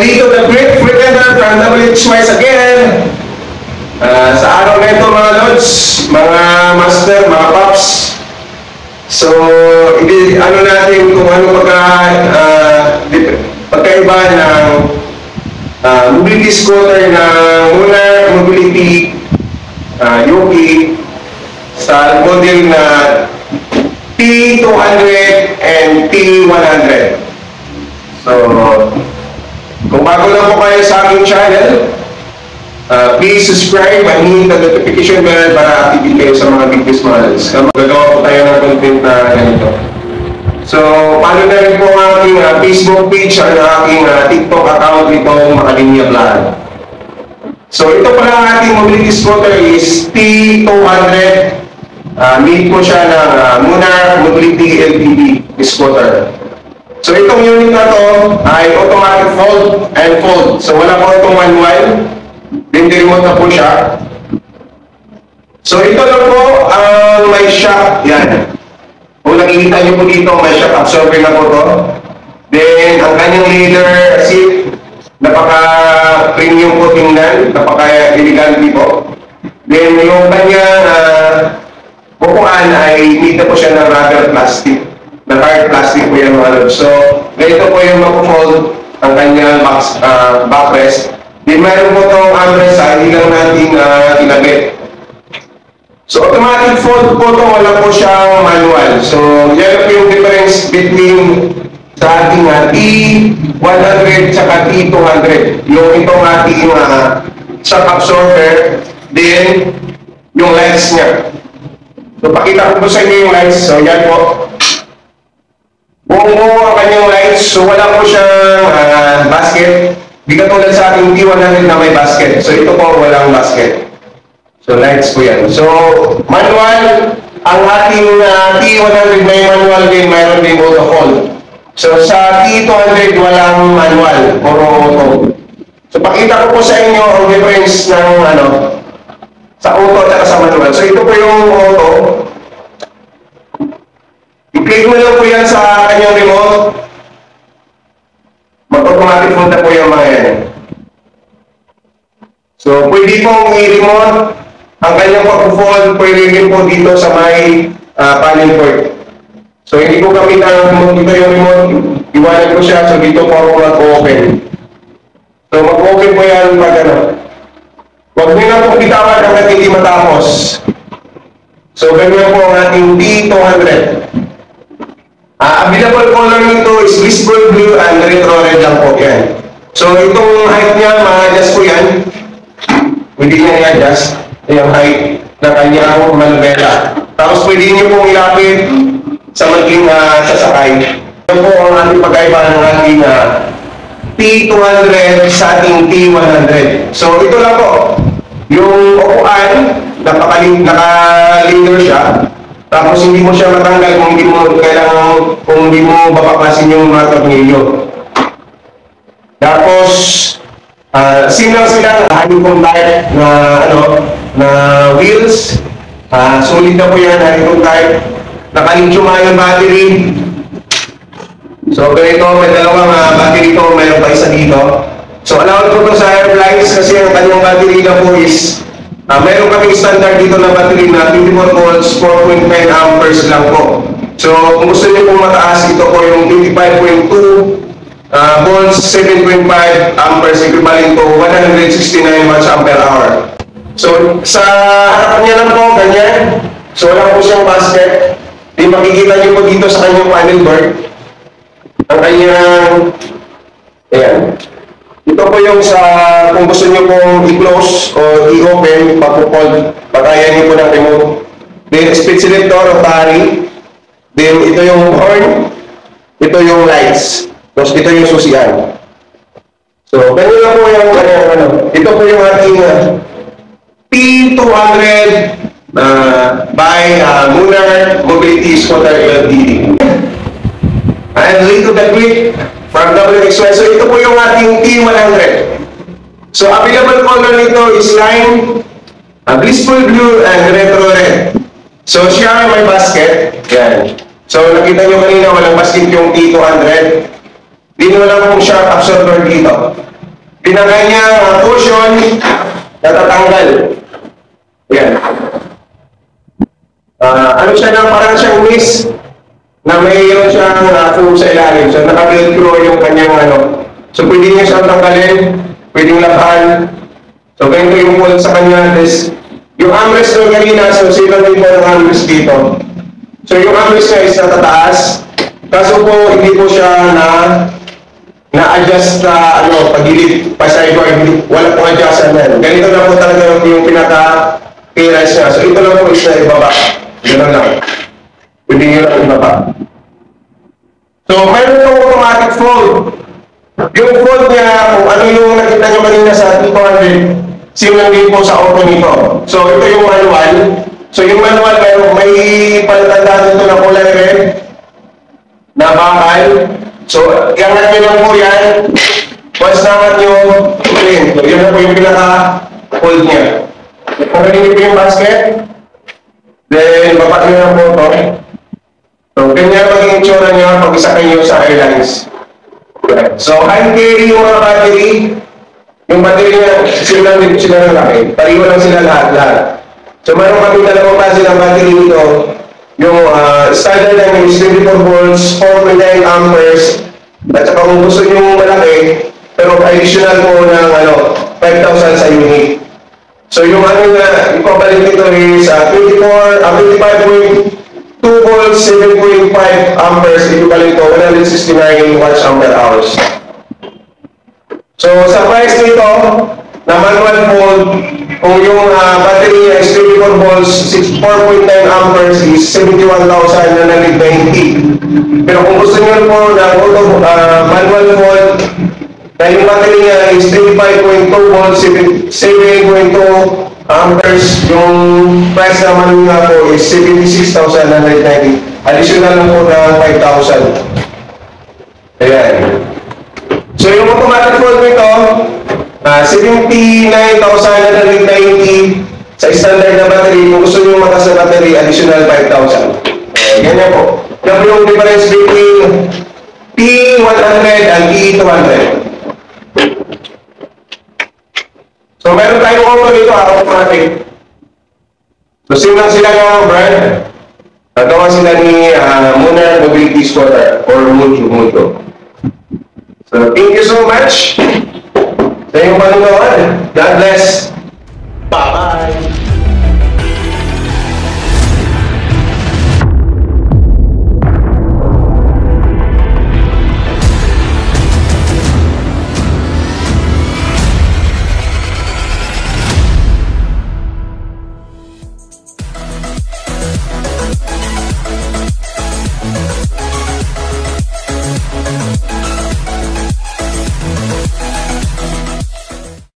Lito the Great Pretender from WXY again. Sa araw na ito mga lods, mga master, mga paps. So, ano natin kung ano pagkaiba ng mobility scooter ng Monarch Mobility Yoki sa model na T200 and T100. So, kung bago lang po kayo sa aking channel, please subscribe and hit the notification bell para activate kayo sa mga videos models. Gagawa po tayo ng content na ganito. So, paano na rin po ang aking Facebook page at aking TikTok account nitong Makalinya Vlog. So, ito pala ang ating mobility scooter is T200. Made po siya ng Monarch Mobility LTD scooter. So, itong unit na to ay automatic fold and fold. So, wala po itong manual. Then, remote na po siya. So, ito lang po ang may shock. Yan. Kung nakikita nyo po dito, may shock absorber na po to. Then, ang kanyang leather seat, napaka-premium po tingnan. Napaka-elegant po. Then, yung kanyang bukuan ay made na po siya ng rubber plastic. Na hard plastic po yan mga lods. So, ganito po yung mag-fold ang kanyang backrest. Then, mayroon po itong armrest sa hindi lang natin kinabit. So, automatic fold po ito, wala po siyang manual. So, yan po yung difference between sa ating T100 at T200. Yung itong ating shock absorber, then yung lights niya. So, pakita ko po sa inyo yung lights. So, yan po. Buong ang kanyang lights. So, wala po siyang basket. Di katulad sa ating T100 na may basket. So, ito po walang basket. So, lights po yan. So, manual. Ang ating T100 may manual din. Mayroon din auto hold. So, sa T200 walang manual. Puro auto. So, pakita ko po sa inyo ang difference ng sa auto at sa manual. So, ito po yung auto. I-click mo lang po yan sa kanyang remote. Mag-automatic fold na po yung mga yan. So, pwede pong i-remote. Ang kanyang pag-fold, pwede rin po dito sa may panel port. So, hindi ko gamit ang remote. Dito yung remote. Iwanan ko siya. So, dito po ako mag-open. So, mag-open po yan pag Huwag nyo na po bitawan hanggang hindi matapos. So, ganyan po ang ating T200. Available color nito is Whisper Blue and Retro Red lang po yan. So, itong height niya, ma-adjust po yan. Pwede niya i-adjust yung height na kanyang manubela. Tapos, pwede niyo pong ilapit sa maging sasakay. Ito po ang ating pagkaiba ng ating T200 sa ating T100. So, ito lang po. Yung upuan, naka-linger siya. Tapos hindi mo siya matanggal kung hindi mo babaklasin yung mga tornilyo. Tapos same lang sila honeycomb type na wheels. Solid na po yan, honeycomb type. Naka-lithium ion battery. So ganito, may dalawang battery ito, mayroon pa isa dito. So allowed po ito sa airlines kasi ang kanyang battery na po is mayroon kaming standard dito na battery na 24 volts, 4.9 amperes lang po. So, kung gusto niyo pong mataas, ito po yung 25.2 volts, 7.5 amperes, equivalent to 169 watts ampere hour. So, sa harapan niya lang po, ganyan. So, wala po siyang basket. Di makikita niyo po dito sa kanyang panel board. Ang kanyang, ayan. Ito po yung kung gusto nyo pong i-close o i-open, papupold, patayan nyo po ng remote. Then, speed selector o tari. Then, ito yung horn. Ito yung lights. Tapos, ito yung susian. So, ganyan lang po yung ito po yung ating T200 by Monarch Mobility Scooter LTD. And Lito the Great from WXY. So, ito po yung ating T100. So, available color nito is lime, Blissful Blue, and Retro Red. So, siya may basket. Yan. So, nakita nyo kanina, walang basket yung T200. Din wala pong shock absorber dito. Pinakanyang cushion, natatanggal. Yan. Ano siya na parang siyang miss na mayroon siyang foam sa ilalim. So naka-velcro yung kanyang ano. So pwede niya siyang tanggalin, pwedeng labahan. So ganito yung fold sa kanya. Yung armrest nung kanina, so sila din po ng armrest dito. So yung armrest niya is natataas. Kaso po hindi po siya na-adjust na pagilid, pa-sideward, wala pong adjustment. Ganito na po talaga yung pinaka-clearance niya. So ito lang po is na ibaba. Gano'n lang. Pwede nyo lang ibaba. So mayroon pong automatic fold. Yung fold niya, kung ano yung nakita nyo kanina sa 200, simulan din po sa auto nito. So ito yung manual. So yung manual, may palatandaan dito na kulay red, na bakal. So, iangat nyo lang po yan. Once naman nyo, so, yun na po yung pinaka-hold niya. Kung kanina po yung basket, then bapak nyo na po ito. So, ganyan maging itsura nyo pag isakay nyo sa airlines. So, hand carry yung mga battery. Yung battery niya, simulan din sila ng laki. Pariwa lang sila lahat. So, mayroon kami dalawang klase ng battery nito. Yung standard namin is 24 volts, 4.9 amperes, at saka kung gusto nyo malaki, pero additional po ng 5,000 sa unit. So yung yung equivalent nito is 25.2 volts, 7.5 amperes, equivalent to 169 watts ampere hours. So sa price nito, na manual fold, kung yung battery niya is 24 volts, 4.9 amperes is 71,990. Pero kung gusto nyo po na manual fold, na yung battery niya is 35.2 volts, 7.2 amperes, yung price naman nga po is 76,990. Additional lang po na 5,000. Ayan. So yung automatic fold nito, 79,990 sa standard na battery. Kung gusto nyo makas na battery, additional 5,000. Ganyan po. Yan po yung difference between T100 and T200. So meron tayong auto dito, automatic. So same lang sila ng brand. Nagawa sila ni Monarch Mobility Scooter or Mundo. So thank you so much. Sa iyong panunood. God bless.